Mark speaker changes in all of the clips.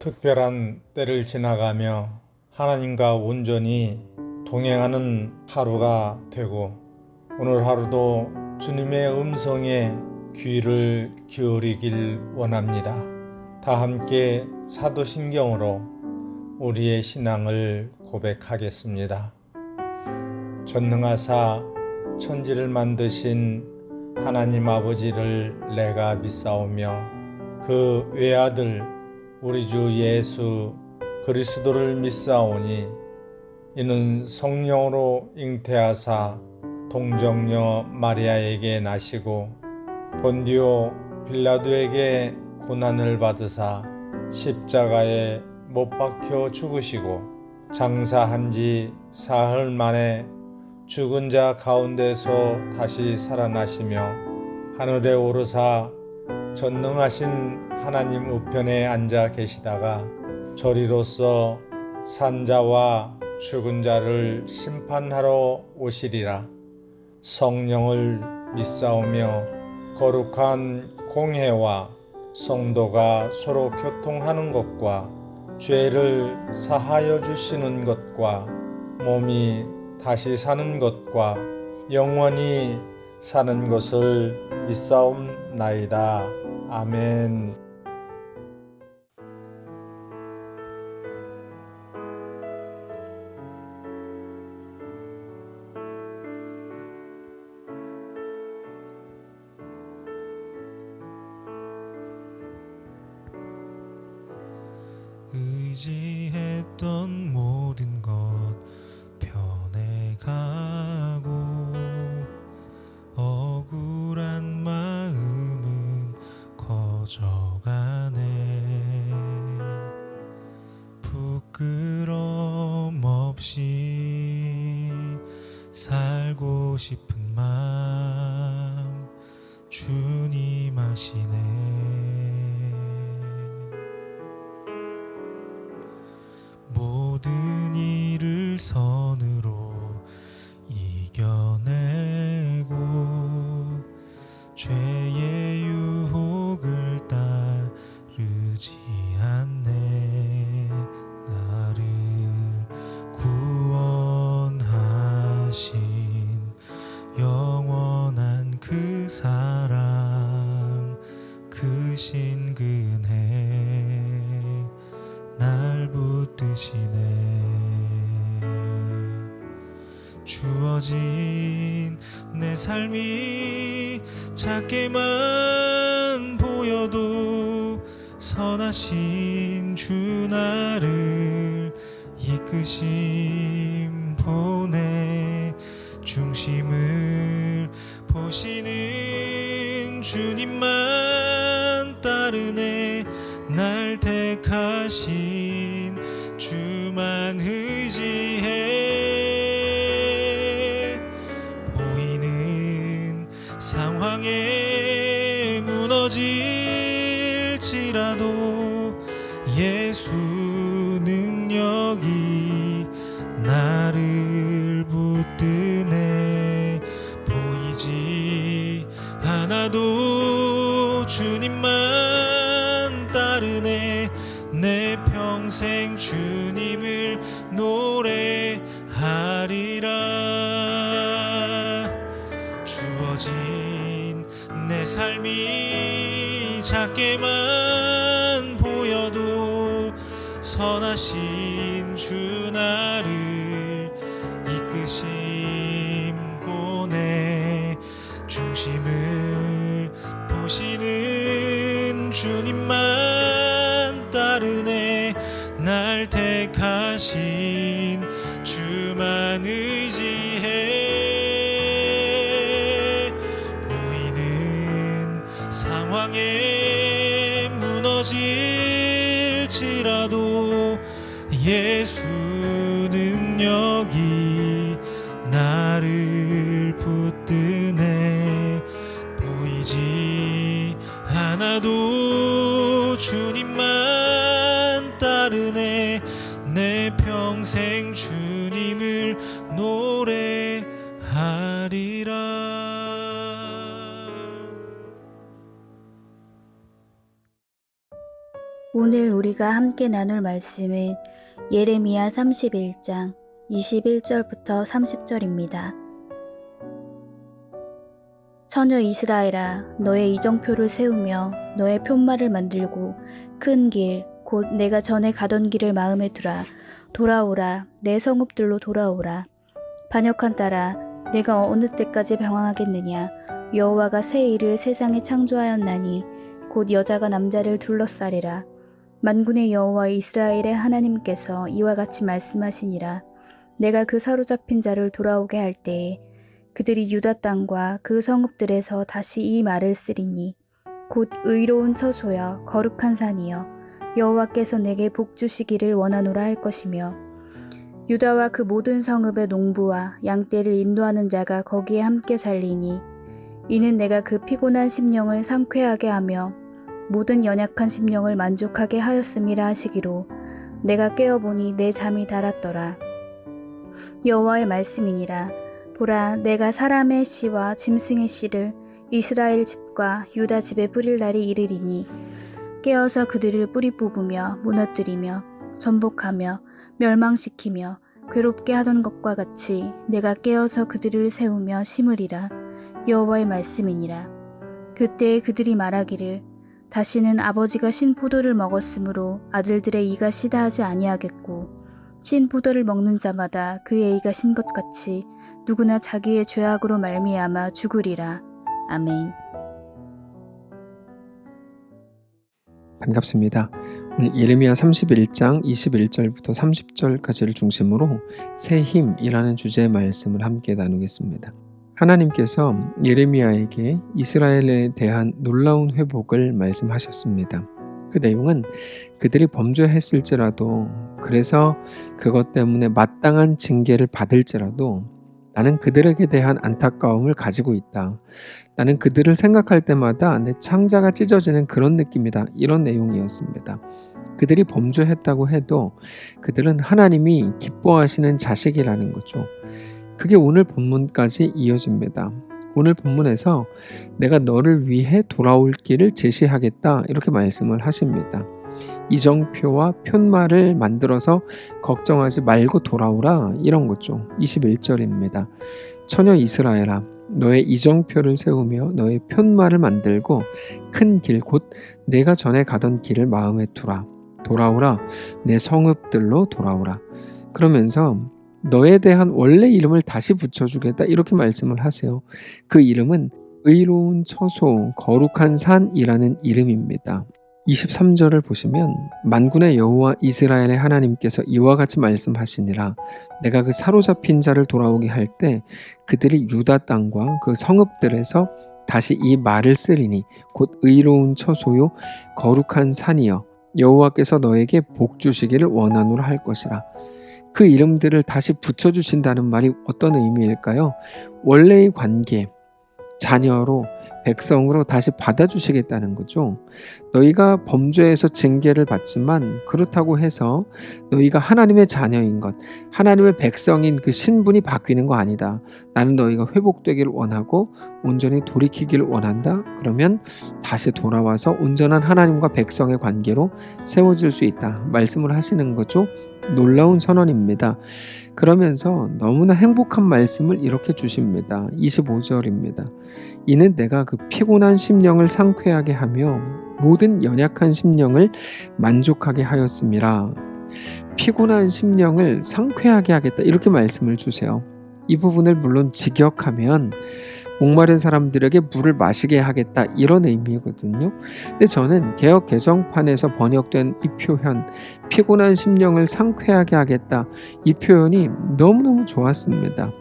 Speaker 1: 특별한 때를 지나가며 하나님과 온전히 동행하는 하루가 되고, 오늘 하루도 주님의 음성에 귀를 기울이길 원합니다. 다 함께 사도신경으로 우리의 신앙을 고백하겠습니다. 전능하사 천지를 만드신 하나님 아버지를 내가 믿사오며 그 외아들 우리 주 예수 그리스도를 믿사오니 이는 성령으로 잉태하사 동정녀 마리아에게 나시고 본디오 빌라도에게 고난을 받으사 십자가에 못 박혀 죽으시고 장사한 지 사흘 만에 죽은 자 가운데서 다시 살아나시며 하늘에 오르사 전능하신 하나님 우편에 앉아 계시다가 저리로서 산자와 죽은 자를 심판하러 오시리라. 성령을 믿사오며 거룩한 공회와 성도가 서로 교통하는 것과 죄를 사하여 주시는 것과 몸이 다시 사는 것과 영원히 사는 것을 믿사옵나이다. 아멘.
Speaker 2: 의지했던 모든 것 변해가고 억울한 마음은 커져가네. 부끄럼 없이 살고 싶은 마음 주님 아시네. 모든 일을 선으로 이겨내고 죄의 유혹을 따르지 않네. 나를 구원하신 영원한 그 사랑 크신 그네 날 붙드시네. 주어진 내 삶이 작게만 보여도 선하신 주 나를 이끄심 보내. 중심을 보시는 주님만 따르네. 날 택하신 주만 의지해. 보이는 상황에 무너질지라도 예수 능력이 나를 붙드네. 보이지 않아도 주님만 따르네. 내 평생 주님을 노래하리라. 주어진 내 삶이 작게만 보여도 선하신 주 나를 이끄심 보내. 중심을 보시는 주님만 따르네. 날 택하신 주만 의지해. 보이는 상황에 무너질지라도 예수 능력이 나를 붙드네. 보이지 않아도 주님만 따르네. 내 평생 주님을 노래하리라.
Speaker 3: 오늘 우리가 함께 나눌 말씀은 예레미야 31장 21절부터 30절입니다. 처녀 이스라엘아, 너의 이정표를 세우며 너의 편말을 만들고 큰 길, 곧 내가 전에 가던 길을 마음에 두라. 돌아오라, 내 성읍들로 돌아오라. 반역한 딸아, 내가 어느 때까지 방황하겠느냐. 여호와가 새 일을 세상에 창조하였나니 곧 여자가 남자를 둘러싸리라. 만군의 여호와 이스라엘의 하나님께서 이와 같이 말씀하시니라. 내가 그 사로잡힌 자를 돌아오게 할 때에 그들이 유다 땅과 그 성읍들에서 다시 이 말을 쓰리니 곧 의로운 처소여 거룩한 산이여 여호와께서 내게 복 주시기를 원하노라 할 것이며 유다와 그 모든 성읍의 농부와 양떼를 인도하는 자가 거기에 함께 살리니 이는 내가 그 피곤한 심령을 상쾌하게 하며 모든 연약한 심령을 만족하게 하였음이라 하시기로 내가 깨어보니 내 잠이 달았더라. 여호와의 말씀이니라. 보라, 내가 사람의 씨와 짐승의 씨를 이스라엘 집과 유다 집에 뿌릴 날이 이르리니 깨어서 그들을 뿌리 뽑으며 무너뜨리며 전복하며 멸망시키며 괴롭게 하던 것과 같이 내가 깨어서 그들을 세우며 심으리라. 여호와의 말씀이니라. 그때에 그들이 말하기를 다시는 아버지가 신 포도를 먹었으므로 아들들의 이가 시다 하지 아니하겠고 신 포도를 먹는 자마다 그의 이가 신 것 같이 누구나 자기의 죄악으로 말미암아 죽으리라. 아멘.
Speaker 4: 반갑습니다. 오늘 예레미야 31장 21절부터 30절까지를 중심으로 새 힘이라는 주제의 말씀을 함께 나누겠습니다. 하나님께서 예레미야에게 이스라엘에 대한 놀라운 회복을 말씀하셨습니다. 그 내용은 그들이 범죄했을지라도 그래서 그것 때문에 마땅한 징계를 받을지라도 나는 그들에게 대한 안타까움을 가지고 있다. 나는 그들을 생각할 때마다 내 창자가 찢어지는 그런 느낌이다. 이런 내용이었습니다. 그들이 범죄했다고 해도 그들은 하나님이 기뻐하시는 자식이라는 거죠. 그게 오늘 본문까지 이어집니다. 오늘 본문에서 내가 너를 위해 돌아올 길을 제시하겠다 이렇게 말씀을 하십니다. 이정표와 편말을 만들어서 걱정하지 말고 돌아오라 이런 거죠. 21절입니다. 처녀 이스라엘아, 너의 이정표를 세우며 너의 편말을 만들고 큰 길 곧 내가 전에 가던 길을 마음에 두라. 돌아오라, 내 성읍들로 돌아오라. 그러면서 너에 대한 원래 이름을 다시 붙여주겠다 이렇게 말씀을 하세요. 그 이름은 의로운 처소, 거룩한 산이라는 이름입니다. 23절을 보시면 만군의 여호와 이스라엘의 하나님께서 이와 같이 말씀하시니라. 내가 그 사로잡힌 자를 돌아오게 할 때 그들이 유다 땅과 그 성읍들에서 다시 이 말을 쓰리니 곧 의로운 처소요 거룩한 산이여 여호와께서 너에게 복 주시기를 원하노라 할 것이라. 그 이름들을 다시 붙여주신다는 말이 어떤 의미일까요? 원래의 관계, 자녀로 백성으로 다시 받아주시겠다는 거죠. 너희가 범죄에서 징계를 받지만 그렇다고 해서 너희가 하나님의 자녀인 것, 하나님의 백성인 그 신분이 바뀌는 거 아니다. 나는 너희가 회복되기를 원하고 온전히 돌이키기를 원한다. 그러면 다시 돌아와서 온전한 하나님과 백성의 관계로 세워질 수 있다. 말씀을 하시는 거죠. 놀라운 선언입니다. 그러면서 너무나 행복한 말씀을 이렇게 주십니다. 25절입니다. 이는 내가 그 피곤한 심령을 상쾌하게 하며 모든 연약한 심령을 만족하게 하였음이라. 피곤한 심령을 상쾌하게 하겠다 이렇게 말씀을 주세요. 이 부분을 물론 직역하면 목마른 사람들에게 물을 마시게 하겠다 이런 의미거든요. 근데 저는 개역 개정판에서 번역된 이 표현 피곤한 심령을 상쾌하게 하겠다 이 표현이 너무너무 좋았습니다.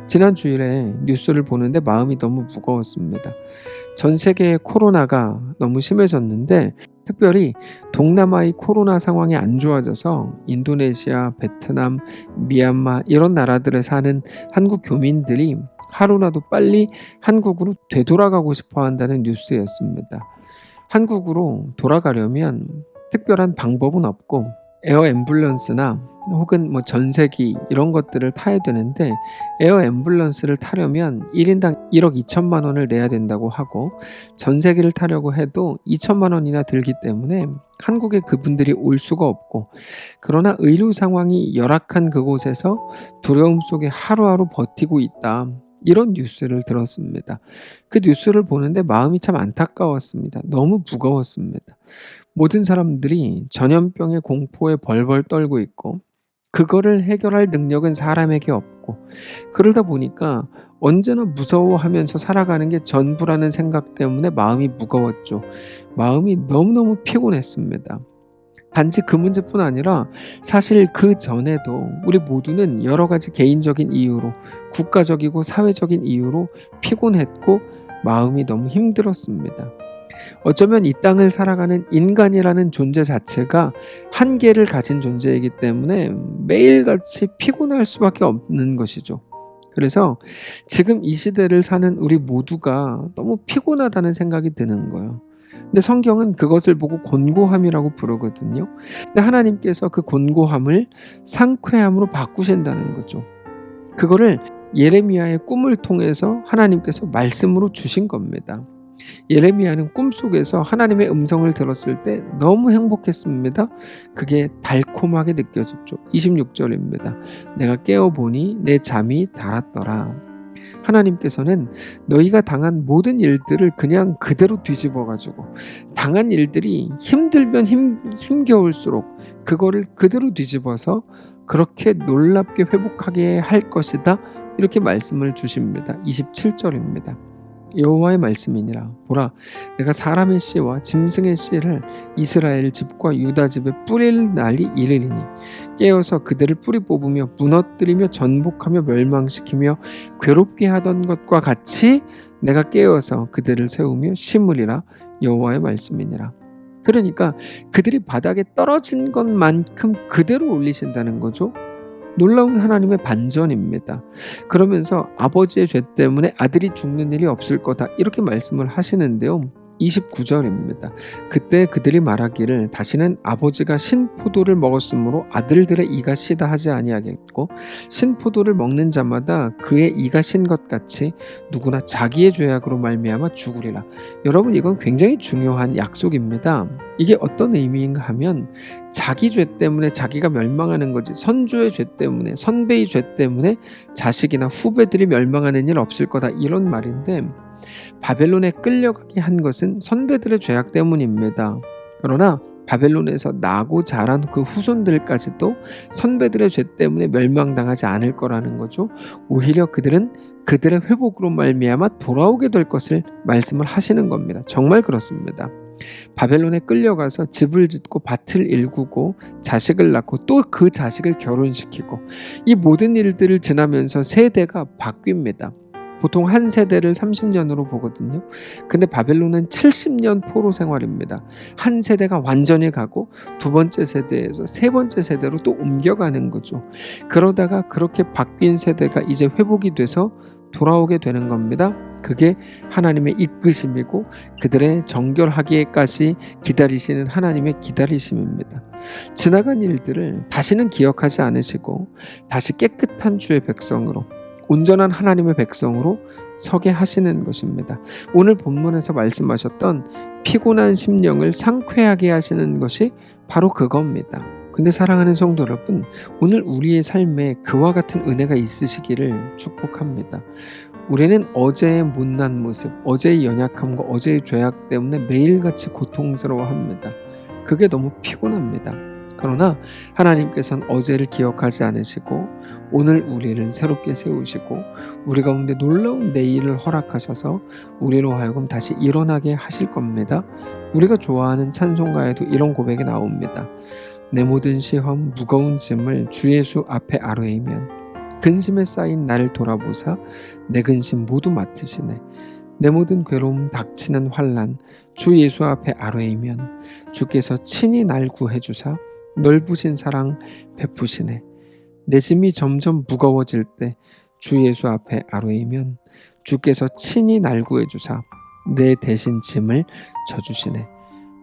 Speaker 4: 지난 주일에 뉴스를 보는데 마음이 너무 무거웠습니다. 전 세계의 코로나가 너무 심해졌는데 특별히 동남아의 코로나 상황이 안 좋아져서 인도네시아, 베트남, 미얀마 이런 나라들에 사는 한국 교민들이 하루라도 빨리 한국으로 되돌아가고 싶어 한다는 뉴스였습니다. 한국으로 돌아가려면 특별한 방법은 없고 에어 앰뷸런스나 혹은 전세기 이런 것들을 타야 되는데, 에어 앰뷸런스를 타려면 1인당 1억 2천만 원을 내야 된다고 하고, 전세기를 타려고 해도 2천만 원이나 들기 때문에 한국에 그분들이 올 수가 없고, 그러나 의료 상황이 열악한 그곳에서 두려움 속에 하루하루 버티고 있다, 이런 뉴스를 들었습니다. 그 뉴스를 보는데 마음이 참 안타까웠습니다. 너무 무거웠습니다. 모든 사람들이 전염병의 공포에 벌벌 떨고 있고, 그거를 해결할 능력은 사람에게 없고, 그러다 보니까 언제나 무서워하면서 살아가는 게 전부라는 생각 때문에 마음이 무거웠죠. 마음이 너무너무 피곤했습니다. 단지 그 문제뿐 아니라 사실 그 전에도 우리 모두는 여러 가지 개인적인 이유로, 국가적이고 사회적인 이유로 피곤했고 마음이 너무 힘들었습니다. 어쩌면 이 땅을 살아가는 인간이라는 존재 자체가 한계를 가진 존재이기 때문에 매일같이 피곤할 수밖에 없는 것이죠. 그래서 지금 이 시대를 사는 우리 모두가 너무 피곤하다는 생각이 드는 거예요. 근데 성경은 그것을 보고 곤고함이라고 부르거든요. 근데 하나님께서 그 곤고함을 상쾌함으로 바꾸신다는 거죠. 그거를 예레미야의 꿈을 통해서 하나님께서 말씀으로 주신 겁니다. 예레미야는 꿈속에서 하나님의 음성을 들었을 때 너무 행복했습니다. 그게 달콤하게 느껴졌죠. 26절입니다. 내가 깨어보니 내 잠이 달았더라. 하나님께서는 너희가 당한 모든 일들을 그냥 그대로 뒤집어가지고, 당한 일들이 힘들면 힘겨울수록 그거를 그대로 뒤집어서 그렇게 놀랍게 회복하게 할 것이다, 이렇게 말씀을 주십니다. 27절입니다. 여호와의 말씀이니라. 보라, 내가 사람의 씨와 짐승의 씨를 이스라엘 집과 유다 집에 뿌릴 날이 이르리니, 깨어서 그들을 뿌리 뽑으며 무너뜨리며 전복하며 멸망시키며 괴롭게 하던 것과 같이 내가 깨어서 그들을 세우며 심으리라. 여호와의 말씀이니라. 그러니까 그들이 바닥에 떨어진 것만큼 그대로 올리신다는 거죠. 놀라운 하나님의 반전입니다. 그러면서 아버지의 죄 때문에 아들이 죽는 일이 없을 거다, 이렇게 말씀을 하시는데요. 29절입니다. 그때 그들이 말하기를 다시는 아버지가 신포도를 먹었으므로 아들들의 이가 시다 하지 아니하겠고, 신포도를 먹는 자마다 그의 이가 신 것 같이 누구나 자기의 죄악으로 말미암아 죽으리라. 여러분, 이건 굉장히 중요한 약속입니다. 이게 어떤 의미인가 하면, 자기 죄 때문에 자기가 멸망하는 거지, 선조의 죄 때문에, 선배의 죄 때문에 자식이나 후배들이 멸망하는 일 없을 거다, 이런 말인데, 바벨론에 끌려가게 한 것은 선배들의 죄악 때문입니다. 그러나 바벨론에서 나고 자란 그 후손들까지도 선배들의 죄 때문에 멸망당하지 않을 거라는 거죠. 오히려 그들은 그들의 회복으로 말미암아 돌아오게 될 것을 말씀을 하시는 겁니다. 정말 그렇습니다. 바벨론에 끌려가서 집을 짓고 밭을 일구고 자식을 낳고 또 그 자식을 결혼시키고, 이 모든 일들을 지나면서 세대가 바뀝니다. 보통 한 세대를 30년으로 보거든요. 근데 바벨론은 70년 포로 생활입니다. 한 세대가 완전히 가고 두 번째 세대에서 세 번째 세대로 또 옮겨가는 거죠. 그러다가 그렇게 바뀐 세대가 이제 회복이 돼서 돌아오게 되는 겁니다. 그게 하나님의 이끄심이고 그들의 정결하기에까지 기다리시는 하나님의 기다리심입니다. 지나간 일들을 다시는 기억하지 않으시고 다시 깨끗한 주의 백성으로, 온전한 하나님의 백성으로 서게 하시는 것입니다. 오늘 본문에서 말씀하셨던 피곤한 심령을 상쾌하게 하시는 것이 바로 그겁니다. 근데 사랑하는 성도 여러분, 오늘 우리의 삶에 그와 같은 은혜가 있으시기를 축복합니다. 우리는 어제의 못난 모습, 어제의 연약함과 어제의 죄악 때문에 매일같이 고통스러워합니다. 그게 너무 피곤합니다. 그러나 하나님께서는 어제를 기억하지 않으시고 오늘 우리를 새롭게 세우시고 우리 가운데 놀라운 내일을 허락하셔서 우리로 하여금 다시 일어나게 하실 겁니다. 우리가 좋아하는 찬송가에도 이런 고백이 나옵니다. 내 모든 시험 무거운 짐을 주 예수 앞에 아뢰이면 근심에 쌓인 나를 돌아보사 내 근심 모두 맡으시네. 내 모든 괴로움 닥치는 환난 주 예수 앞에 아뢰이면 주께서 친히 날 구해주사 넓으신 사랑 베푸시네. 내 짐이 점점 무거워질 때 주 예수 앞에 아뢰이면 주께서 친히 날 구해주사 내 대신 짐을 져주시네.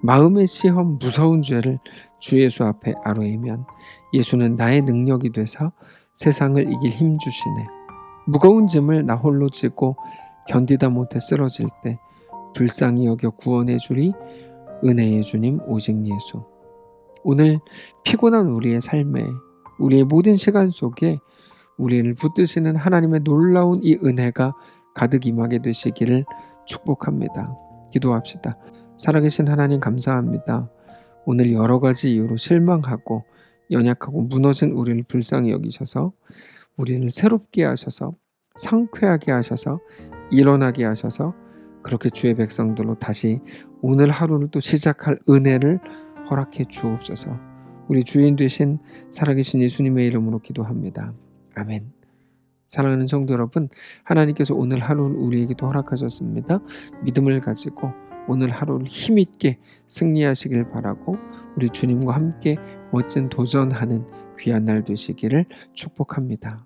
Speaker 4: 마음의 시험, 무서운 죄를 주 예수 앞에 아뢰면 예수는 나의 능력이 되사 세상을 이길 힘 주시네. 무거운 짐을 나 홀로 지고 견디다 못해 쓰러질 때 불쌍히 여겨 구원해 주리 은혜의 주님 오직 예수. 오늘 피곤한 우리의 삶에, 우리의 모든 시간 속에 우리를 붙드시는 하나님의 놀라운 이 은혜가 가득 임하게 되시기를 축복합니다. 기도합시다. 살아계신 하나님 감사합니다. 오늘 여러 가지 이유로 실망하고 연약하고 무너진 우리를 불쌍히 여기셔서 우리를 새롭게 하셔서 상쾌하게 하셔서 일어나게 하셔서 그렇게 주의 백성들로 다시 오늘 하루를 또 시작할 은혜를 허락해 주옵소서. 우리 주인 되신 살아계신 예수님의 이름으로 기도합니다. 아멘. 사랑하는 성도 여러분, 하나님께서 오늘 하루를 우리에게도 허락하셨습니다. 믿음을 가지고 오늘 하루를 힘있게 승리하시길 바라고 우리 주님과 함께 멋진 도전하는 귀한 날 되시기를 축복합니다.